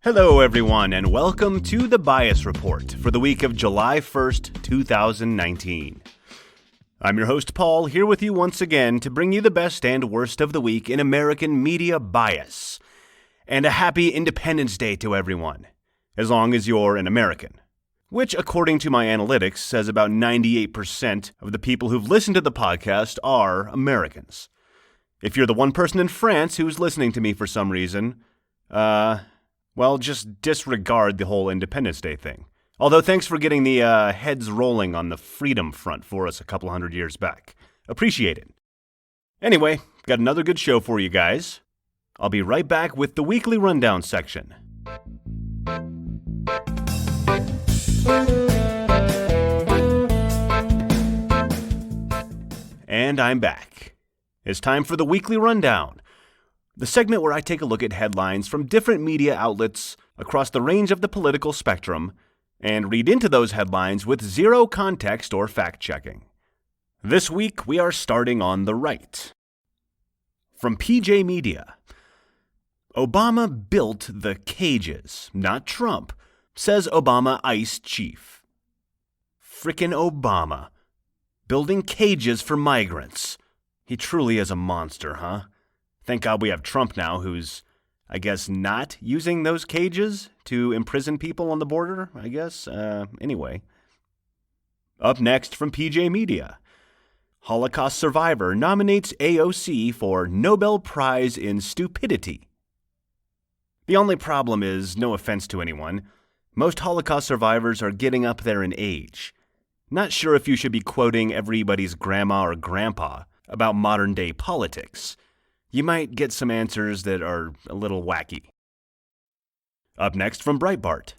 Hello, everyone, and welcome to the Bias Report for the week of July 1st, 2019. I'm your host, Paul, here with you once again to bring you the best and worst of the week in American media bias. And a happy Independence Day to everyone, as long as you're an American. Which, according to my analytics, says about 98% of the people who've listened to the podcast are Americans. If you're the one person in France who's listening to me for some reason, well, just disregard the whole Independence Day thing. Although thanks for getting the heads rolling on the freedom front for us a couple hundred years back. Appreciate it. Anyway, got another good show for you guys. I'll be right back with the weekly rundown section. And I'm back. It's time for the weekly rundown. The segment where I take a look at headlines from different media outlets across the range of the political spectrum and read into those headlines with zero context or fact-checking. This week, we are starting on the right. From PJ Media. Obama built the cages, not Trump, says Obama ICE chief. Frickin' Obama. Building cages for migrants. He truly is a monster, huh? Thank God we have Trump now, who's, I guess, not using those cages to imprison people on the border, I guess. Anyway. Up next from PJ Media. Holocaust survivor nominates AOC for Nobel Prize in Stupidity. The only problem is, no offense to anyone, most Holocaust survivors are getting up there in age. Not sure if you should be quoting everybody's grandma or grandpa about modern-day politics. You might get some answers that are a little wacky. Up next from Breitbart.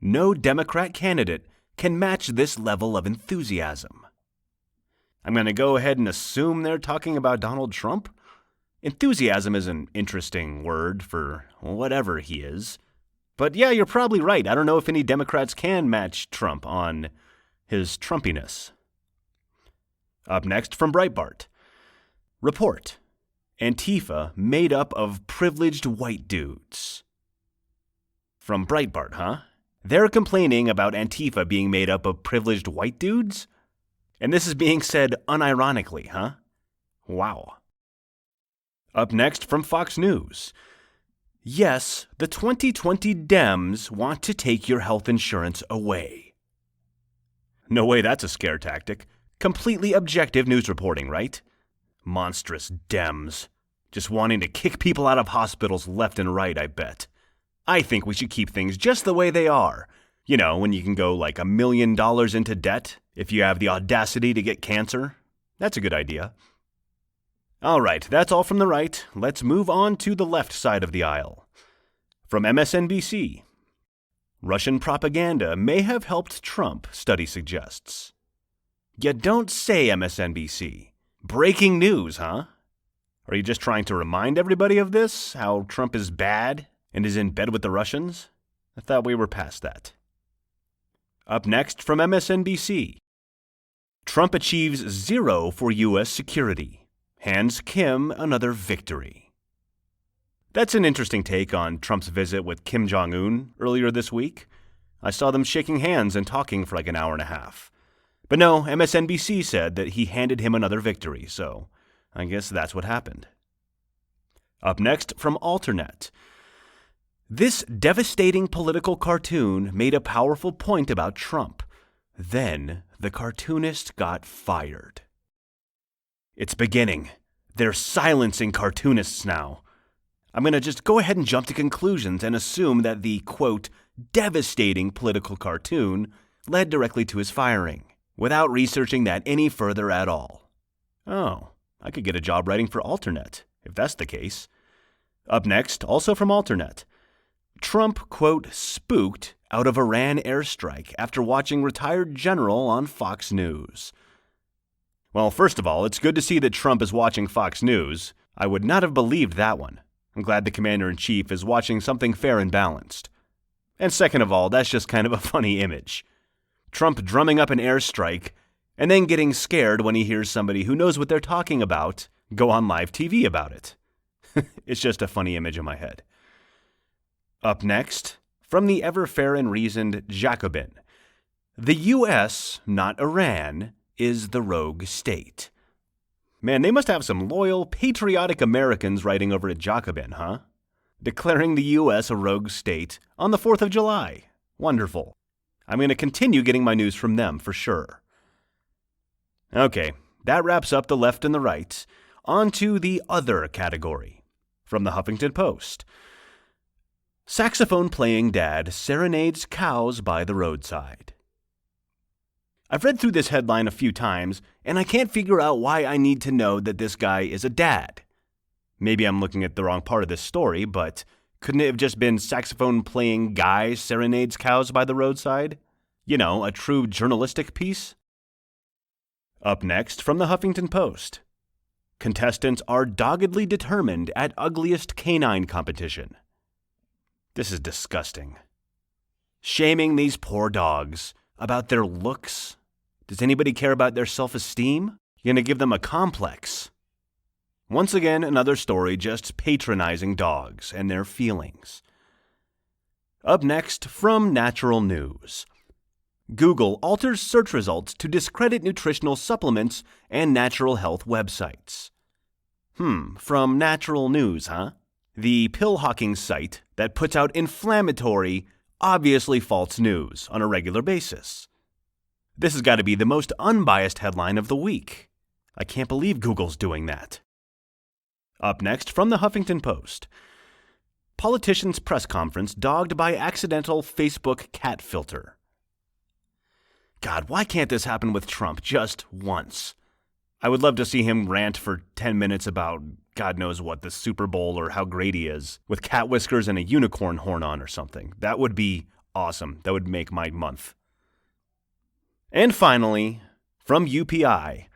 No Democrat candidate can match this level of enthusiasm. I'm going to go ahead and assume they're talking about Donald Trump. Enthusiasm is an interesting word for whatever he is. But yeah, you're probably right. I don't know if any Democrats can match Trump on his Trumpiness. Up next from Breitbart. Report. Antifa made up of privileged white dudes. From Breitbart, huh? They're complaining about Antifa being made up of privileged white dudes? And this is being said unironically, huh? Wow. Up next from Fox News. Yes, the 2020 Dems want to take your health insurance away. No way that's a scare tactic. Completely objective news reporting, right? Monstrous Dems. Just wanting to kick people out of hospitals left and right, I bet. I think we should keep things just the way they are. You know, when you can go like $1 million into debt if you have the audacity to get cancer. That's a good idea. All right, that's all from the right. Let's move on to the left side of the aisle. From MSNBC. Russian propaganda may have helped Trump, study suggests. You don't say, MSNBC. Breaking news, huh? Are you just trying to remind everybody of this? How Trump is bad and is in bed with the Russians? I thought we were past that. Up next from MSNBC. Trump achieves zero for U.S. security. Hands Kim another victory. That's an interesting take on Trump's visit with Kim Jong-un earlier this week. I saw them shaking hands and talking for like an hour and a half. But no, MSNBC said that he handed him another victory, so I guess that's what happened. Up next from Alternet. This devastating political cartoon made a powerful point about Trump. Then the cartoonist got fired. It's beginning. They're silencing cartoonists now. I'm going to just go ahead and jump to conclusions and assume that the, quote, devastating political cartoon led directly to his firing, without researching that any further at all. Oh, I could get a job writing for Alternet, if that's the case. Up next, also from Alternet. Trump, quote, spooked out of Iran airstrike after watching retired general on Fox News. Well, first of all, it's good to see that Trump is watching Fox News. I would not have believed that one. I'm glad the commander-in-chief is watching something fair and balanced. And second of all, that's just kind of a funny image. Trump drumming up an airstrike and then getting scared when he hears somebody who knows what they're talking about go on live TV about it. It's just a funny image in my head. Up next, from the ever fair and reasoned Jacobin, the U.S., not Iran, is the rogue state. Man, they must have some loyal, patriotic Americans writing over at Jacobin, huh? Declaring the U.S. a rogue state on the 4th of July. Wonderful. I'm going to continue getting my news from them for sure. Okay, that wraps up the left and the right. On to the other category. From the Huffington Post. Saxophone-playing dad serenades cows by the roadside. I've read through this headline a few times, and I can't figure out why I need to know that this guy is a dad. Maybe I'm looking at the wrong part of this story, but couldn't it have just been saxophone-playing guy serenades cows by the roadside? You know, a true journalistic piece? Up next, from the Huffington Post. Contestants are doggedly determined at ugliest canine competition. This is disgusting. Shaming these poor dogs about their looks. Does anybody care about their self-esteem? You're gonna give them a complex. Once again, another story just patronizing dogs and their feelings. Up next, from Natural News. Google alters search results to discredit nutritional supplements and natural health websites. From Natural News, huh? The pill-hawking site that puts out inflammatory, obviously false news on a regular basis. This has got to be the most unbiased headline of the week. I can't believe Google's doing that. Up next, from the Huffington Post. Politician's press conference dogged by accidental Facebook cat filter. God, why can't this happen with Trump just once? I would love to see him rant for 10 minutes about God knows what, the Super Bowl or how great he is, with cat whiskers and a unicorn horn on or something. That would be awesome. That would make my month. And finally, from UPI,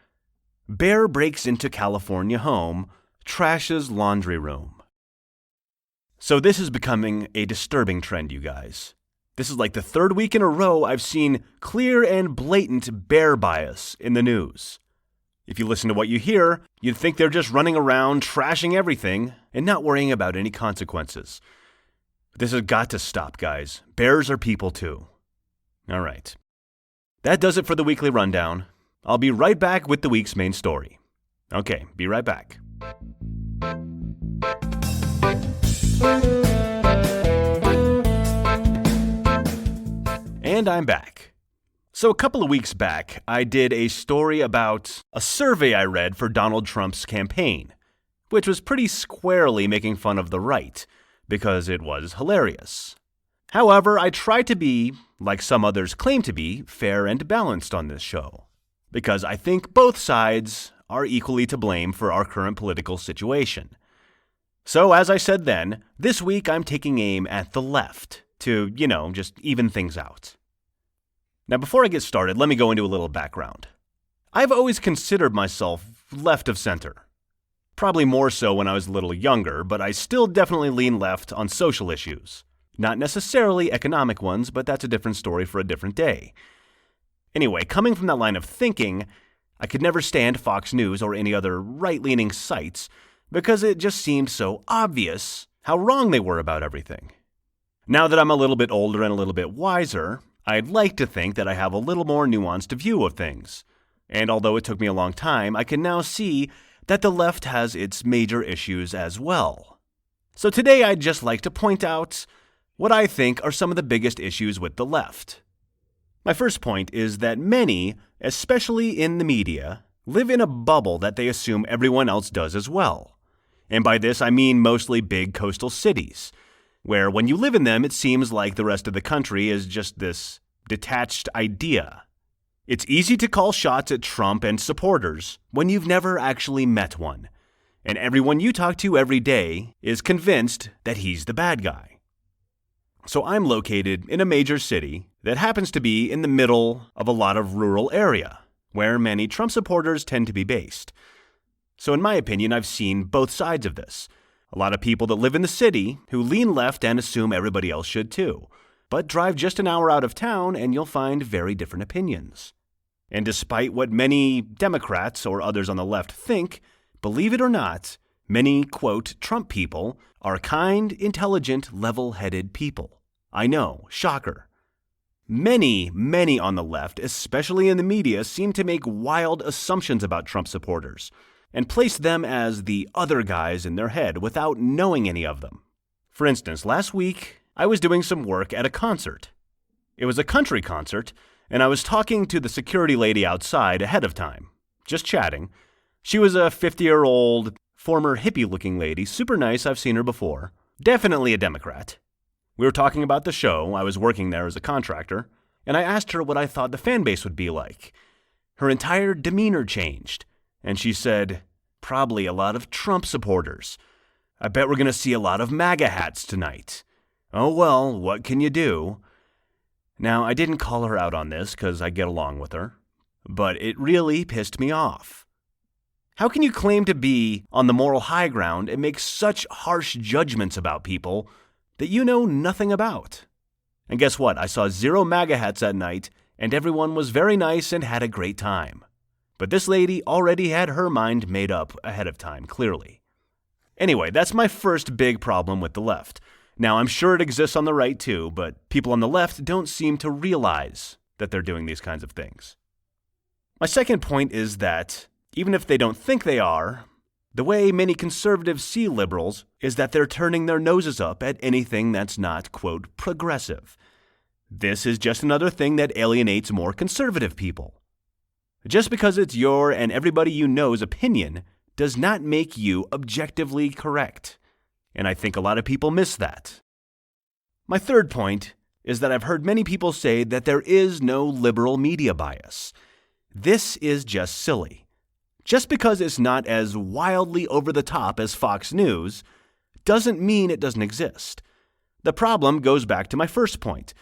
bear breaks into California home, trashes laundry room. So this is becoming a disturbing trend, you guys. This is like the third week in a row I've seen clear and blatant bear bias in the news. If you listen to what you hear, you'd think they're just running around trashing everything and not worrying about any consequences. This has got to stop, guys. Bears are people too. All right. That does it for the weekly rundown. I'll be right back with the week's main story. Okay, be right back. And I'm back. So a couple of weeks back, I did a story about a survey I read for Donald Trump's campaign, which was pretty squarely making fun of the right, because it was hilarious. However, I try to be, like some others claim to be, fair and balanced on this show, because I think both sides are equally to blame for our current political situation. So as I said then, this week I'm taking aim at the left to, just even things out. Now, before I get started, let me go into a little background. I've always considered myself left of center. Probably more so when I was a little younger, but I still definitely lean left on social issues. Not necessarily economic ones, but that's a different story for a different day. Anyway, coming from that line of thinking, I could never stand Fox News or any other right-leaning sites because it just seemed so obvious how wrong they were about everything. Now that I'm a little bit older and a little bit wiser, I'd like to think that I have a little more nuanced view of things. And although it took me a long time, I can now see that the left has its major issues as well. So today I'd just like to point out what I think are some of the biggest issues with the left. My first point is that many, especially in the media, live in a bubble that they assume everyone else does as well. And by this I mean mostly big coastal cities, where when you live in them, it seems like the rest of the country is just this detached idea. It's easy to call shots at Trump and supporters when you've never actually met one, and everyone you talk to every day is convinced that he's the bad guy. So I'm located in a major city that happens to be in the middle of a lot of rural area, where many Trump supporters tend to be based. So in my opinion, I've seen both sides of this. A lot of people that live in the city who lean left and assume everybody else should too. But drive just an hour out of town and you'll find very different opinions. And despite what many Democrats or others on the left think, believe it or not, Many, quote, Trump people are kind, intelligent, level-headed people. I know, shocker. Many on the left, especially in the media, seem to make wild assumptions about Trump supporters and place them as the other guys in their head without knowing any of them. For instance, last week, I was doing some work at a concert. It was a country concert, and I was talking to the security lady outside ahead of time, just chatting. She was a 50-year-old, former hippie-looking lady, super nice, I've seen her before. Definitely a Democrat. We were talking about the show, I was working there as a contractor, and I asked her what I thought the fan base would be like. Her entire demeanor changed, and she said, "Probably a lot of Trump supporters. I bet we're going to see a lot of MAGA hats tonight. Oh well, what can you do?" Now, I didn't call her out on this because I get along with her, but it really pissed me off. How can you claim to be on the moral high ground and make such harsh judgments about people that you know nothing about? And guess what? I saw 0 MAGA hats that night, and everyone was very nice and had a great time. But this lady already had her mind made up ahead of time, clearly. Anyway, that's my first big problem with the left. Now, I'm sure it exists on the right too, but people on the left don't seem to realize that they're doing these kinds of things. My second point is that, even if they don't think they are, the way many conservatives see liberals is that they're turning their noses up at anything that's not, quote, progressive. This is just another thing that alienates more conservative people. Just because it's your and everybody you know's opinion does not make you objectively correct. And I think a lot of people miss that. My third point is that I've heard many people say that there is no liberal media bias. This is just silly. Just because it's not as wildly over the top as Fox News doesn't mean it doesn't exist. The problem goes back to my first point,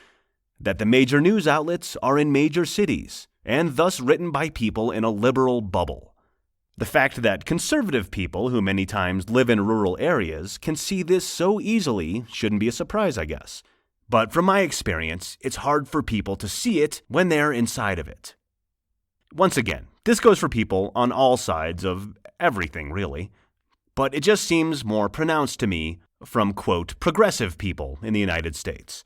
that the major news outlets are in major cities, and thus written by people in a liberal bubble. The fact that conservative people, who many times live in rural areas, can see this so easily shouldn't be a surprise, I guess. But from my experience, it's hard for people to see it when they're inside of it. Once again, this goes for people on all sides of everything, really. But it just seems more pronounced to me from, quote, progressive people in the United States.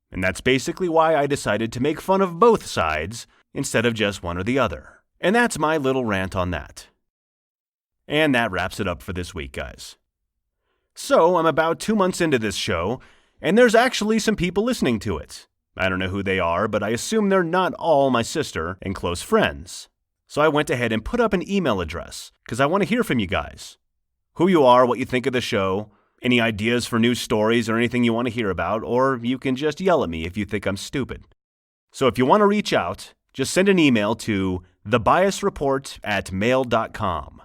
And that's basically why I decided to make fun of both sides instead of just one or the other. And that's my little rant on that. And that wraps it up for this week, guys. So, I'm about 2 months into this show, and there's actually some people listening to it. I don't know who they are, but I assume they're not all my sister and close friends. So I went ahead and put up an email address, because I want to hear from you guys. Who you are, what you think of the show, any ideas for new stories or anything you want to hear about, or you can just yell at me if you think I'm stupid. So if you want to reach out, just send an email to thebiasreport@mail.com.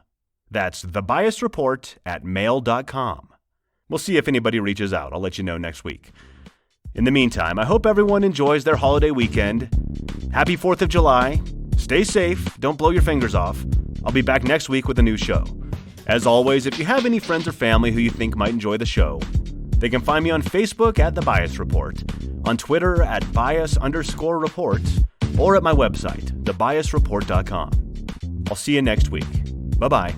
That's thebiasreport@mail.com. We'll see if anybody reaches out. I'll let you know next week. In the meantime, I hope everyone enjoys their holiday weekend. Happy 4th of July. Stay safe. Don't blow your fingers off. I'll be back next week with a new show. As always, if you have any friends or family who you think might enjoy the show, they can find me on Facebook at The Bias Report, on Twitter at bias_report, or at my website, thebiasreport.com. I'll see you next week. Bye-bye.